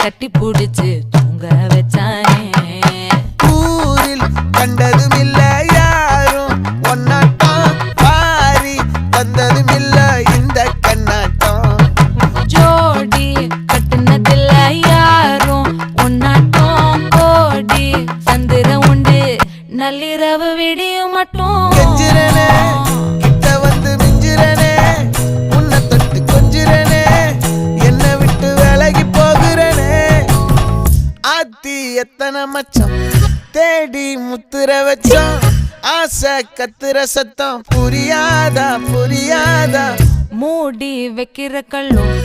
கட்டி புடிச்சு தூங்க வச்சானே. ஊரில் கண்டதும் இல்ல யாரும் ஒன்னாட்டம், பாரி தந்ததும் இல்ல இந்த கண்ணாட்டம். ஜோடி கட்டுனதில்ல யாரும் ஒன்னாட்டம், கோடி சந்திரம் உண்டு நள்ளிரவு விடியும் மட்டும். கெஞ்சிரனே கிட்ட வந்து மிஞ்சிரனே, உன்னை தொட்டு கொஞ்சிரனே, என்னை விட்டு விலகி போகிறனே. ஆத்தி எத்தனை மச்சம் தேடி முத்துற வச்சோம், ஆசை கத்துற சத்தம் புரியாதா புரியாதா. மூடி வைக்கிற கல்லும்